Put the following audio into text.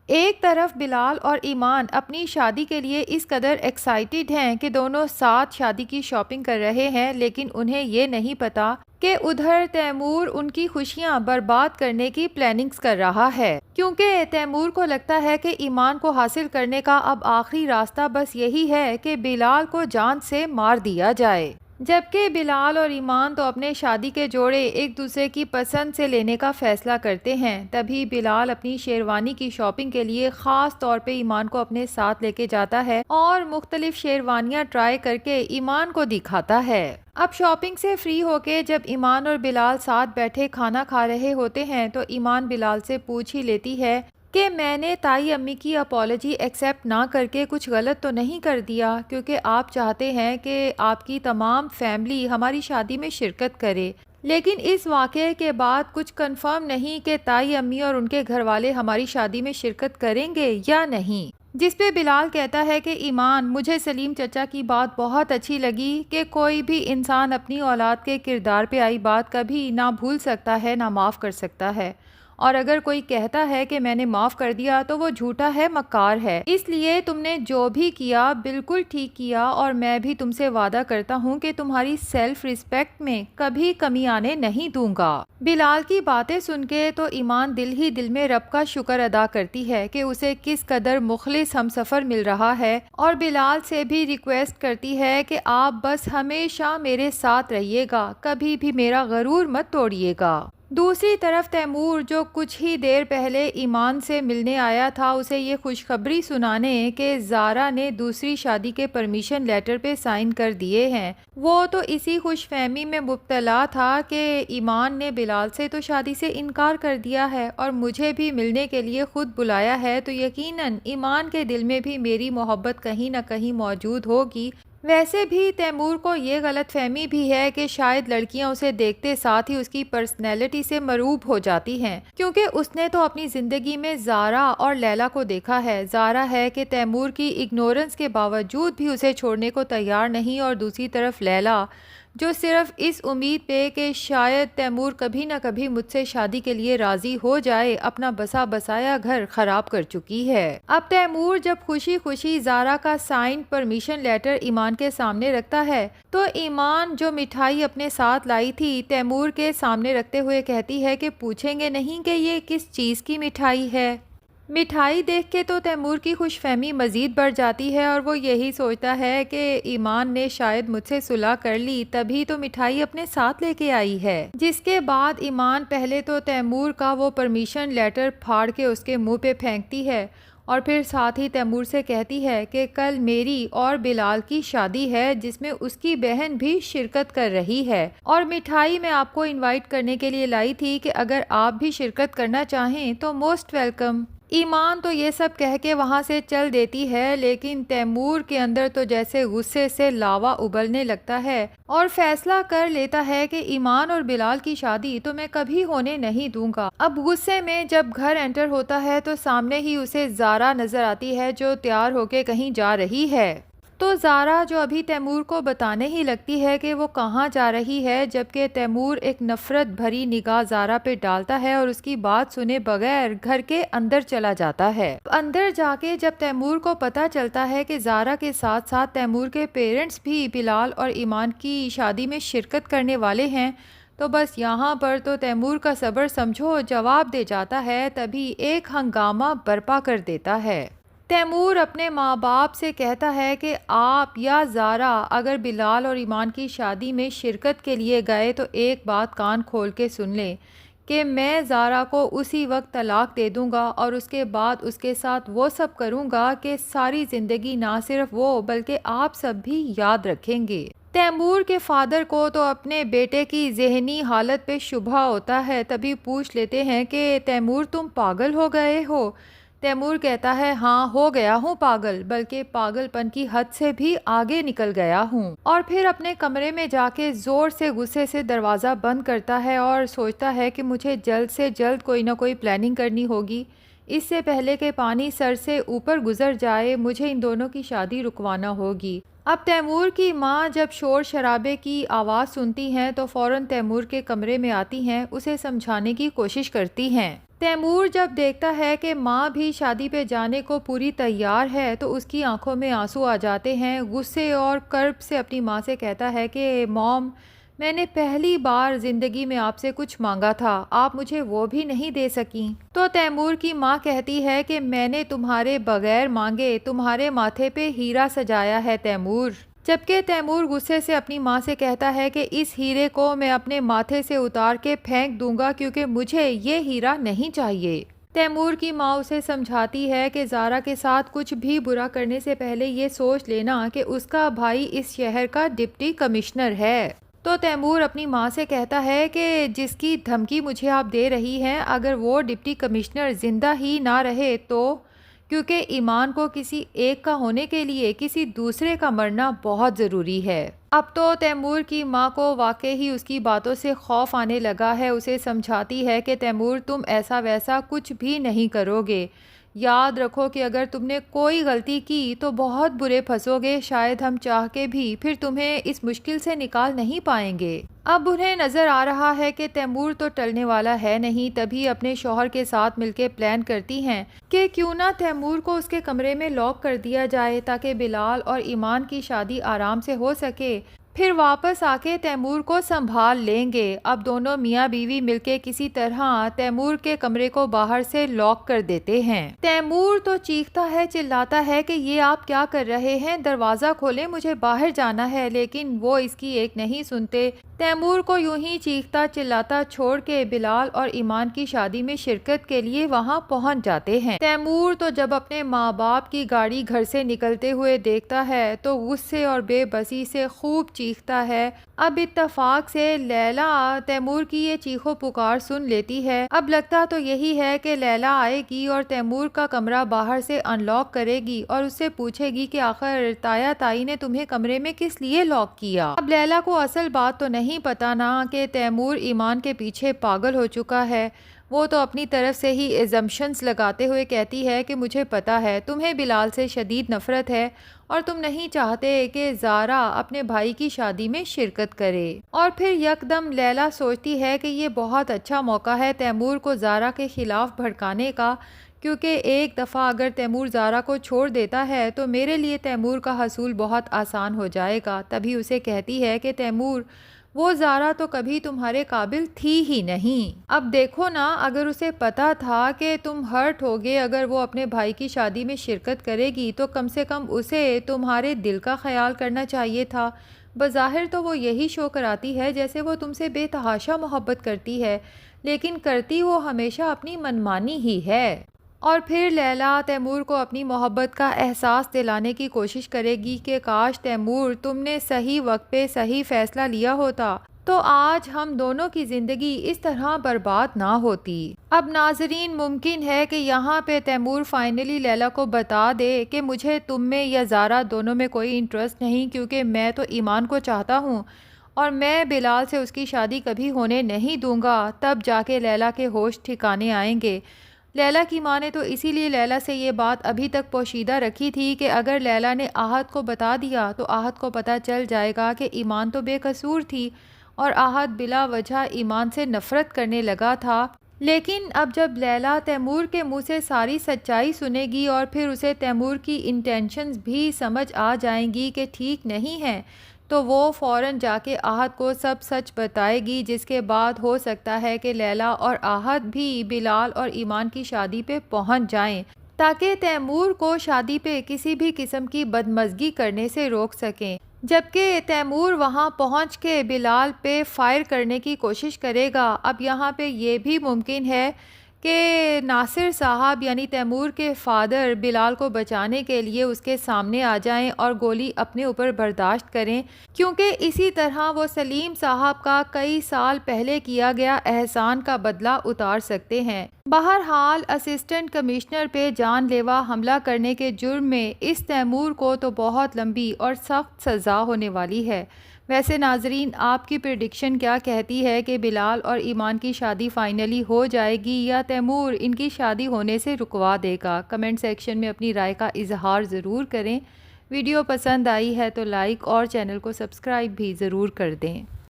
ایک طرف بلال اور ایمان اپنی شادی کے لیے اس قدر ایکسائٹڈ ہیں کہ دونوں ساتھ شادی کی شاپنگ کر رہے ہیں، لیکن انہیں یہ نہیں پتا کہ ادھر تیمور ان کی خوشیاں برباد کرنے کی پلاننگز کر رہا ہے، کیونکہ تیمور کو لگتا ہے کہ ایمان کو حاصل کرنے کا اب آخری راستہ بس یہی ہے کہ بلال کو جان سے مار دیا جائے، جبکہ بلال اور ایمان تو اپنے شادی کے جوڑے ایک دوسرے کی پسند سے لینے کا فیصلہ کرتے ہیں۔ تبھی بلال اپنی شیروانی کی شاپنگ کے لیے خاص طور پہ ایمان کو اپنے ساتھ لے کے جاتا ہے اور مختلف شیروانیاں ٹرائی کر کے ایمان کو دکھاتا ہے۔ اب شاپنگ سے فری ہو کے جب ایمان اور بلال ساتھ بیٹھے کھانا کھا رہے ہوتے ہیں تو ایمان بلال سے پوچھ ہی لیتی ہے کہ میں نے تائی امی کی اپالوجی ایکسیپٹ نہ کر کے کچھ غلط تو نہیں کر دیا، کیونکہ آپ چاہتے ہیں کہ آپ کی تمام فیملی ہماری شادی میں شرکت کرے، لیکن اس واقعے کے بعد کچھ کنفرم نہیں کہ تائی امی اور ان کے گھر والے ہماری شادی میں شرکت کریں گے یا نہیں۔ جس پہ بلال کہتا ہے کہ ایمان، مجھے سلیم چچا کی بات بہت اچھی لگی کہ کوئی بھی انسان اپنی اولاد کے کردار پہ آئی بات کبھی نہ بھول سکتا ہے نہ معاف کر سکتا ہے، اور اگر کوئی کہتا ہے کہ میں نے معاف کر دیا تو وہ جھوٹا ہے، مکار ہے، اس لیے تم نے جو بھی کیا بالکل ٹھیک کیا، اور میں بھی تم سے وعدہ کرتا ہوں کہ تمہاری سیلف ریسپیکٹ میں کبھی کمی آنے نہیں دوں گا۔ بلال کی باتیں سن کے تو ایمان دل ہی دل میں رب کا شکر ادا کرتی ہے کہ اسے کس قدر مخلص ہمسفر مل رہا ہے، اور بلال سے بھی ریکویسٹ کرتی ہے کہ آپ بس ہمیشہ میرے ساتھ رہیے گا، کبھی بھی میرا غرور مت توڑیے گا۔ دوسری طرف تیمور، جو کچھ ہی دیر پہلے ایمان سے ملنے آیا تھا، اسے یہ خوشخبری سنانے کہ زارا نے دوسری شادی کے پرمیشن لیٹر پہ سائن کر دیے ہیں، وہ تو اسی خوش فہمی میں مبتلا تھا کہ ایمان نے بلال سے تو شادی سے انکار کر دیا ہے اور مجھے بھی ملنے کے لیے خود بلایا ہے، تو یقیناً ایمان کے دل میں بھی میری محبت کہیں نہ کہیں موجود ہوگی۔ ویسے بھی تیمور کو یہ غلط فہمی بھی ہے کہ شاید لڑکیاں اسے دیکھتے ساتھ ہی اس کی پرسنالٹی سے مرعوب ہو جاتی ہیں، کیونکہ اس نے تو اپنی زندگی میں زارا اور لیلا کو دیکھا ہے۔ زارا ہے کہ تیمور کی اگنورنس کے باوجود بھی اسے چھوڑنے کو تیار نہیں، اور دوسری طرف لیلا، جو صرف اس امید پہ کہ شاید تیمور کبھی نہ کبھی مجھ سے شادی کے لیے راضی ہو جائے، اپنا بسا بسایا گھر خراب کر چکی ہے۔ اب تیمور جب خوشی خوشی زارا کا سائن پرمیشن لیٹر ایمان کے سامنے رکھتا ہے تو ایمان، جو مٹھائی اپنے ساتھ لائی تھی، تیمور کے سامنے رکھتے ہوئے کہتی ہے کہ پوچھیں گے نہیں کہ یہ کس چیز کی مٹھائی ہے۔ مٹھائی دیکھ کے تو تیمور کی خوش فہمی مزید بڑھ جاتی ہے، اور وہ یہی سوچتا ہے کہ ایمان نے شاید مجھ سے صلح کر لی، تبھی تو مٹھائی اپنے ساتھ لے کے آئی ہے۔ جس کے بعد ایمان پہلے تو تیمور کا وہ پرمیشن لیٹر پھاڑ کے اس کے منہ پہ پھینکتی ہے، اور پھر ساتھ ہی تیمور سے کہتی ہے کہ کل میری اور بلال کی شادی ہے جس میں اس کی بہن بھی شرکت کر رہی ہے، اور مٹھائی میں آپ کو انوائٹ کرنے کے لیے لائی تھی کہ اگر آپ بھی شرکت کرنا چاہیں تو موسٹ ویلکم۔ ایمان تو یہ سب کہہ کے وہاں سے چل دیتی ہے، لیکن تیمور کے اندر تو جیسے غصے سے لاوا ابلنے لگتا ہے، اور فیصلہ کر لیتا ہے کہ ایمان اور بلال کی شادی تو میں کبھی ہونے نہیں دوں گا۔ اب غصے میں جب گھر انٹر ہوتا ہے تو سامنے ہی اسے زارا نظر آتی ہے، جو تیار ہو کے کہیں جا رہی ہے۔ تو زارا، جو ابھی تیمور کو بتانے ہی لگتی ہے کہ وہ کہاں جا رہی ہے، جبکہ تیمور ایک نفرت بھری نگاہ زارا پہ ڈالتا ہے اور اس کی بات سنے بغیر گھر کے اندر چلا جاتا ہے۔ اندر جا کے جب تیمور کو پتا چلتا ہے کہ زارا کے ساتھ ساتھ تیمور کے پیرنٹس بھی بلال اور ایمان کی شادی میں شرکت کرنے والے ہیں، تو بس یہاں پر تو تیمور کا صبر سمجھو جواب دے جاتا ہے، تبھی ایک ہنگامہ برپا کر دیتا ہے۔ تیمور اپنے ماں باپ سے کہتا ہے کہ آپ یا زارا اگر بلال اور ایمان کی شادی میں شرکت کے لیے گئے تو ایک بات کان کھول کے سن لیں کہ میں زارا کو اسی وقت طلاق دے دوں گا، اور اس کے بعد اس کے ساتھ وہ سب کروں گا کہ ساری زندگی نہ صرف وہ بلکہ آپ سب بھی یاد رکھیں گے۔ تیمور کے فادر کو تو اپنے بیٹے کی ذہنی حالت پہ شبہ ہوتا ہے، تبھی پوچھ لیتے ہیں کہ تیمور تم پاگل ہو گئے ہو؟ تیمور کہتا ہے ہاں، ہو گیا ہوں پاگل، بلکہ پاگل پن کی حد سے بھی آگے نکل گیا ہوں، اور پھر اپنے کمرے میں جا کے زور سے غصے سے دروازہ بند کرتا ہے اور سوچتا ہے کہ مجھے جلد سے جلد کوئی نہ کوئی پلاننگ کرنی ہوگی، اس سے پہلے کہ پانی سر سے اوپر گزر جائے مجھے ان دونوں کی شادی رکوانا ہوگی۔ اب تیمور کی ماں جب شور شرابے کی آواز سنتی ہیں تو فوراً تیمور کے کمرے میں آتی ہیں، اسے سمجھانے کی کوشش کرتی ہیں تیمور جب دیکھتا ہے کہ ماں بھی شادی پہ جانے کو پوری تیار ہے تو اس کی آنکھوں میں آنسو آ جاتے ہیں۔ غصے اور کرب سے اپنی ماں سے کہتا ہے کہ موم، میں نے پہلی بار زندگی میں آپ سے کچھ مانگا تھا، آپ مجھے وہ بھی نہیں دے سکیں۔ تو تیمور کی ماں کہتی ہے کہ میں نے تمہارے بغیر مانگے تمہارے ماتھے پہ ہیرا سجایا ہے تیمور۔ جبکہ تیمور غصے سے اپنی ماں سے کہتا ہے کہ اس ہیرے کو میں اپنے ماتھے سے اتار کے پھینک دوں گا کیونکہ مجھے یہ ہیرا نہیں چاہیے۔ تیمور کی ماں اسے سمجھاتی ہے کہ زارا کے ساتھ کچھ بھی برا کرنے سے پہلے یہ سوچ لینا کہ اس کا بھائی اس شہر کا ڈپٹی کمشنر ہے۔ تو تیمور اپنی ماں سے کہتا ہے کہ جس کی دھمکی مجھے آپ دے رہی ہیں، اگر وہ ڈپٹی کمشنر زندہ ہی نہ رہے تو، کیونکہ ایمان کو کسی ایک کا ہونے کے لیے کسی دوسرے کا مرنا بہت ضروری ہے۔ اب تو تیمور کی ماں کو واقعی ہی اس کی باتوں سے خوف آنے لگا ہے۔ اسے سمجھاتی ہے کہ تیمور تم ایسا ویسا کچھ بھی نہیں کرو گے، یاد رکھو کہ اگر تم نے کوئی غلطی کی تو بہت برے پھنسو گے، شاید ہم چاہ کے بھی پھر تمہیں اس مشکل سے نکال نہیں پائیں گے۔ اب انہیں نظر آ رہا ہے کہ تیمور تو ٹلنے والا ہے نہیں، تبھی اپنے شوہر کے ساتھ مل کے پلان کرتی ہیں کہ کیوں نہ تیمور کو اس کے کمرے میں لاک کر دیا جائے تاکہ بلال اور ایمان کی شادی آرام سے ہو سکے، پھر واپس آ کے تیمور کو سنبھال لیں گے۔ اب دونوں میاں بیوی مل کے کسی طرح تیمور کے کمرے کو باہر سے لاک کر دیتے ہیں۔ تیمور تو چیختا ہے، چلاتا ہے کہ یہ آپ کیا کر رہے ہیں، دروازہ کھولیں، مجھے باہر جانا ہے، لیکن وہ اس کی ایک نہیں سنتے۔ تیمور کو یوں ہی چیختا چلاتا چھوڑ کے بلال اور ایمان کی شادی میں شرکت کے لیے وہاں پہنچ جاتے ہیں۔ تیمور تو جب اپنے ماں باپ کی گاڑی گھر سے نکلتے ہوئے دیکھتا ہے تو غصے اور بے بسی سے خوب چیختا ہے۔ اب اتفاق سے لیلا تیمور کی یہ چیخو پکار سن لیتی ہے۔ اب لگتا تو یہی ہے کہ لیلا آئے گی اور تیمور کا کمرہ باہر سے ان لاک کرے گی اور اس سے پوچھے گی کہ آخر تایا تائی نے تمہیں کمرے میں کس لیے لاک کیا۔ اب لیلا کو اصل بات تو نہیں پتا نا کہ تیمور ایمان کے پیچھے پاگل ہو چکا ہے۔ وہ تو اپنی طرف سے ہی ایزمپشنز لگاتے ہوئے کہتی ہے کہ مجھے پتا ہے تمہیں بلال سے شدید نفرت ہے اور تم نہیں چاہتے کہ زارا اپنے بھائی کی شادی میں شرکت کرے۔ اور پھر یکدم لیلا سوچتی ہے کہ یہ بہت اچھا موقع ہے تیمور کو زارا کے خلاف بھڑکانے کا، کیونکہ ایک دفعہ اگر تیمور زارا کو چھوڑ دیتا ہے تو میرے لیے تیمور کا حصول بہت آسان ہو جائے گا۔ تبھی اسے کہتی ہے کہ تیمور، وہ زارا تو کبھی تمہارے قابل تھی ہی نہیں۔ اب دیکھو نا، اگر اسے پتا تھا کہ تم ہرٹ ہوگے اگر وہ اپنے بھائی کی شادی میں شرکت کرے گی تو کم سے کم اسے تمہارے دل کا خیال کرنا چاہیے تھا۔ بظاہر تو وہ یہی شو کراتی ہے جیسے وہ تم سے بے تحاشا محبت کرتی ہے، لیکن کرتی وہ ہمیشہ اپنی منمانی ہی ہے۔ اور پھر لیلا تیمور کو اپنی محبت کا احساس دلانے کی کوشش کرے گی کہ کاش تیمور تم نے صحیح وقت پہ صحیح فیصلہ لیا ہوتا تو آج ہم دونوں کی زندگی اس طرح برباد نہ ہوتی۔ اب ناظرین، ممکن ہے کہ یہاں پہ تیمور فائنلی لیلا کو بتا دے کہ مجھے تم میں یا زارا دونوں میں کوئی انٹرسٹ نہیں، کیونکہ میں تو ایمان کو چاہتا ہوں اور میں بلال سے اس کی شادی کبھی ہونے نہیں دوں گا۔ تب جا کے لیلا کے ہوش ٹھکانے آئیں گے۔ لیلا کی ماں نے تو اسی لیے لیلا سے یہ بات ابھی تک پوشیدہ رکھی تھی کہ اگر لیلا نے آہت کو بتا دیا تو آہت کو پتہ چل جائے گا کہ ایمان تو بے قصور تھی اور آہت بلا وجہ ایمان سے نفرت کرنے لگا تھا۔ لیکن اب جب لیلا تیمور کے منہ سے ساری سچائی سنے گی اور پھر اسے تیمور کی انٹینشنز بھی سمجھ آ جائیں گی کہ ٹھیک نہیں ہیں، تو وہ فوراً جا کے آہت کو سب سچ بتائے گی، جس کے بعد ہو سکتا ہے کہ لیلا اور آہت بھی بلال اور ایمان کی شادی پہ پہنچ جائیں تاکہ تیمور کو شادی پہ کسی بھی قسم کی بدمزگی کرنے سے روک سکیں۔ جبکہ تیمور وہاں پہنچ کے بلال پہ فائر کرنے کی کوشش کرے گا۔ اب یہاں پہ یہ بھی ممکن ہے کہ ناصر صاحب یعنی تیمور کے فادر بلال کو بچانے کے لیے اس کے سامنے آ جائیں اور گولی اپنے اوپر برداشت کریں، کیونکہ اسی طرح وہ سلیم صاحب کا کئی سال پہلے کیا گیا احسان کا بدلہ اتار سکتے ہیں۔ بہرحال اسسٹنٹ کمشنر پہ جان لیوا حملہ کرنے کے جرم میں اس تیمور کو تو بہت لمبی اور سخت سزا ہونے والی ہے۔ ویسے ناظرین، آپ کی پریڈکشن کیا کہتی ہے کہ بلال اور ایمان کی شادی فائنلی ہو جائے گی یا تیمور ان کی شادی ہونے سے رکوا دے گا؟ کمنٹ سیکشن میں اپنی رائے کا اظہار ضرور کریں۔ ویڈیو پسند آئی ہے تو لائک اور چینل کو سبسکرائب بھی ضرور کر دیں۔